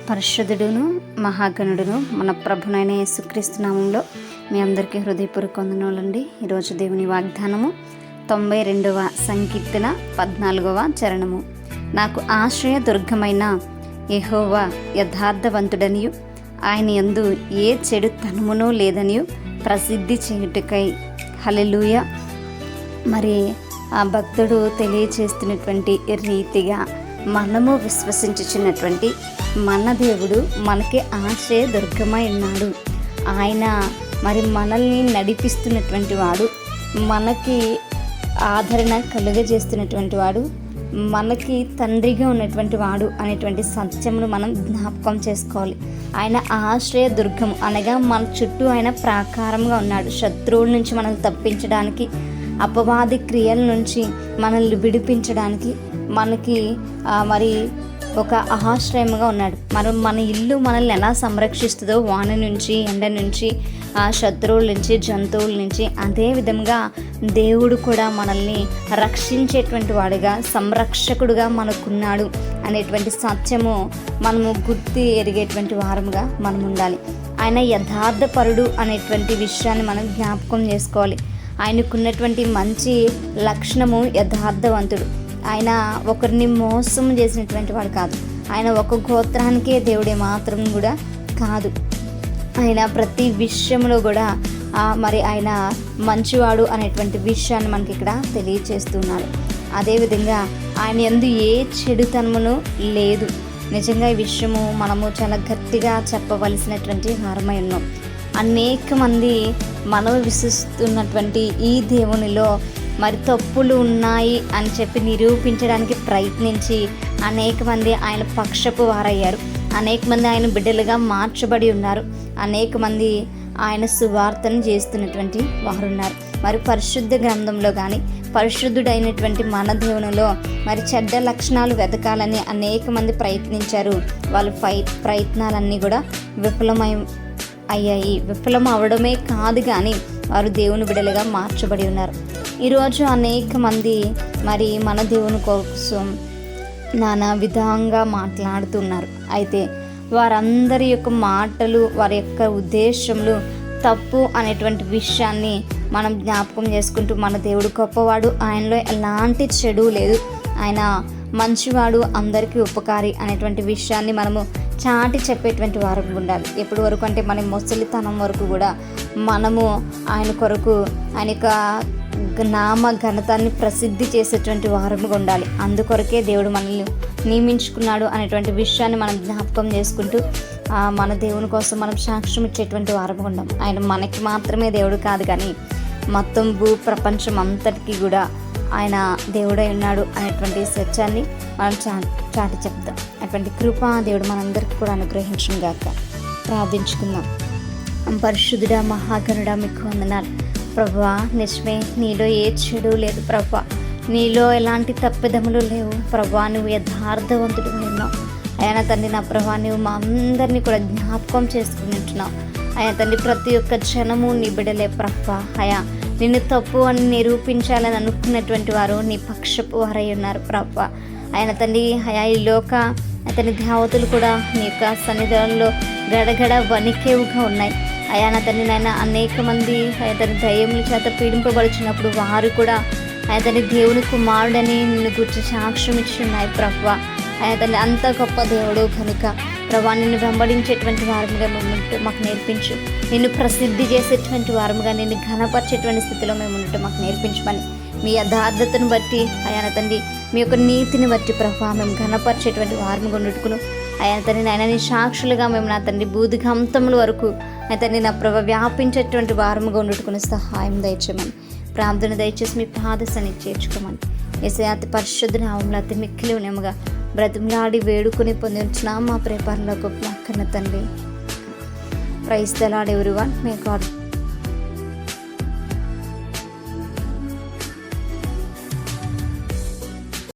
పరిశుద్ధుడును మహాగణుడును మన ప్రభునైన యేసుక్రీస్తు నామంలో మీ అందరికీ హృదయపూర్వక వందనాలండి. ఈరోజు దేవుని వాగ్దానము 92వ సంకీర్తన 14వ చరణము. నాకు ఆశ్రయ దుర్గమైన యెహోవా యథార్థవంతుడనియు ఆయన యందు ఏ చెడు తనమునో లేదనియు ప్రసిద్ధి చేయుటకై. హల్లెలూయా. మరి ఆ భక్తుడు తెలియచేస్తున్నటువంటి రీతిగా మనము విశ్వసించుచున్నటువంటి మన దేవుడు మనకి ఆశ్రయ దుర్గమై ఉన్నాడు. ఆయన మరి మనల్ని నడిపిస్తున్నటువంటి వాడు, మనకి ఆదరణ కలుగజేస్తున్నటువంటి వాడు, మనకి తండ్రిగా ఉన్నటువంటి వాడు అనేటువంటి సత్యమును మనం జ్ఞాపకం చేసుకోవాలి. ఆయన ఆశ్రయ దుర్గము అనగా మన చుట్టూ ఆయన ప్రాకారంగా ఉన్నాడు. శత్రువుల నుంచి మనల్ని తప్పించడానికి, అపవాది క్రియల నుంచి మనల్ని విడిపించడానికి మనకి మరి ఒక ఆశ్రయముగా ఉన్నాడు. మన ఇల్లు మనల్ని ఎలా సంరక్షిస్తుందో వాన నుంచి, ఎండ నుంచి, శత్రువుల నుంచి, జంతువుల నుంచి, అదే విధంగా దేవుడు కూడా మనల్ని రక్షించేటువంటి వాడుగా, సంరక్షకుడుగా మనకున్నాడు అనేటువంటి సత్యము మనము గుర్తి ఎరిగేటువంటి వారముగా మనం ఉండాలి. ఆయన యథార్థపరుడు అనేటువంటి విషయాన్ని మనం జ్ఞాపకం చేసుకోవాలి. ఆయనకున్నటువంటి మంచి లక్షణము యథార్థవంతుడు. ఆయన ఒకరిని మోసం చేసినటువంటి వాడు కాదు. ఆయన ఒక గోత్రానికే దేవుడే మాత్రం కూడా కాదు. ఆయన ప్రతి విషయంలో కూడా మరి ఆయన మంచివాడు అనేటువంటి విషయాన్ని మనకి ఇక్కడ తెలియచేస్తున్నాడు. అదేవిధంగా ఆయన యందు ఏ చెడుతనమును లేదు. నిజంగా ఈ విషయము మనము చాలా గట్టిగా చెప్పవలసినటువంటి వారమై ఉన్నాం. అనేక మంది మనం విశ్వసిస్తున్నటువంటి ఈ దేవునిలో మరి తప్పులు ఉన్నాయి అని చెప్పి నిరూపించడానికి ప్రయత్నించి అనేక మంది ఆయన పక్షపు వారయ్యారు. అనేక మంది ఆయన బిడ్డలుగా మార్చబడి ఉన్నారు. అనేక మంది ఆయన సువార్తను చేస్తున్నటువంటి వారు ఉన్నారు. మరి పరిశుద్ధ గ్రంథంలో కానీ పరిశుద్ధుడైనటువంటి మన దేవునిలో మరి చెడ్డ లక్షణాలు వెతకాలని అనేక మంది ప్రయత్నించారు. వాళ్ళ ప్రయత్నాలన్నీ కూడా విఫలం అవడమే కాదు కానీ వారు దేవుని బిడ్డలుగా మార్చబడి ఉన్నారు. ఈరోజు అనేక మంది మరి మన దేవుని కోసం నానా విధంగా మాట్లాడుతున్నారు. అయితే వారందరి యొక్క మాటలు, వారి యొక్క ఉద్దేశములు తప్పు అనేటువంటి విషయాన్ని మనం జ్ఞాపకం చేసుకుంటూ, మన దేవుడు గొప్పవాడు, ఆయనలో ఎలాంటి చెడు లేదు, ఆయన మంచివాడు, అందరికీ ఉపకారి అనేటువంటి విషయాన్ని మనము చాటి చెప్పేటువంటి వారు ఉండాలి. ఎప్పటి వరకు అంటే మన ముసలితనం వరకు కూడా మనము ఆయన కొరకు ఆయన యొక్క నామ ఘనతాన్ని ప్రసిద్ధి చేసేటువంటి వారముగా ఉండాలి. అందుకొరకే దేవుడు మనల్ని నియమించుకున్నాడు అనేటువంటి విషయాన్ని మనం జ్ఞాపకం చేసుకుంటూ మన దేవుని కోసం మనం సాక్ష్యం ఇచ్చేటువంటి వారముగా ఉండాలి. ఆయన మనకి మాత్రమే దేవుడు కాదు కానీ మొత్తం భూ ప్రపంచం అంతటికీ కూడా ఆయన దేవుడై ఉన్నాడు అనేటువంటి సత్యాన్ని మనం చాటి చెప్తాం. అటువంటి కృప దేవుడు మనందరికీ కూడా అనుగ్రహించును గాక. ప్రార్థించుకుందాం. పరిశుద్ధుడా మహాగణుడా మీకు వందనాలు ప్రభువా. నిజమే, నీలో ఏ చెడు లేదు ప్రభువా, నీలో ఎలాంటి తప్పిదములు లేవు ప్రభువా. నువ్వు యథార్థవంతుడు ఉన్నావు ఆయన తండ్రి. నా ప్రభువా, నువ్వు మా అందరినీ కూడా జ్ఞాపకం చేసుకుని ఉంటున్నావు ఆయన తండ్రి. ప్రతి ఒక్క జనము నీ బిడలే ప్రభువా. అయా నిన్ను తప్పు అని నిరూపించాలని అనుకున్నటువంటి వారు నీ పక్షపు వారై ఉన్నారు ప్రభువా. ఆయన తండ్రి అయా ఈ లోక అతని దేవతలు కూడా నీ యొక్క సన్నిధానంలో గడగడ వణికేవుగా ఉన్నాయి అయా నా తండ్రి. నాయన అనేక మంది అతని దయ్యముల చేత పీడింపబడుచున్నప్పుడు వారు కూడా అతని దేవుని కుమారుడని నిన్ను గురించి సాక్ష్యం ఇచ్చి ఉన్నాయి ప్రభువా. అతన్ని అంత గొప్ప దేవుడు కనుక ప్రభా, నిన్ను వెంబడించేటువంటి వారముగా మేము ఉండటం మాకు నేర్పించు. నిన్ను ప్రసిద్ధి చేసేటువంటి వారముగా, నిన్ను ఘనపరిచేటువంటి స్థితిలో మేము ఉండటం మాకు నేర్పించమని, మీ యథార్థతను బట్టి అయా తండ్రి, మీ యొక్క నీతిని బట్టి ప్రభా మేము ఘనపరిచేటువంటి వారముగా ఉండుకును అయా తండ్రి. నాయన నీ సాక్షులుగా మేము నా తండ్రి బూదిగంతముల వరకు అతన్ని నా ప్రభ వ్యాపించేటువంటి వారముగా ఉండుకుని సహాయం దయచేయమని ప్రార్థన దయచేసి మీ పాదసని చేర్చుకోమని యేసయ్య అతి పరిశుద్ధ నామములో అతి మిక్కిలి ఉన్నముగా బ్రతిమలాడి వేడుకొని పొందించిన మా ప్రేపరలో గొప్ప కన్న తండ్రి. Praise the Lord everyone. May God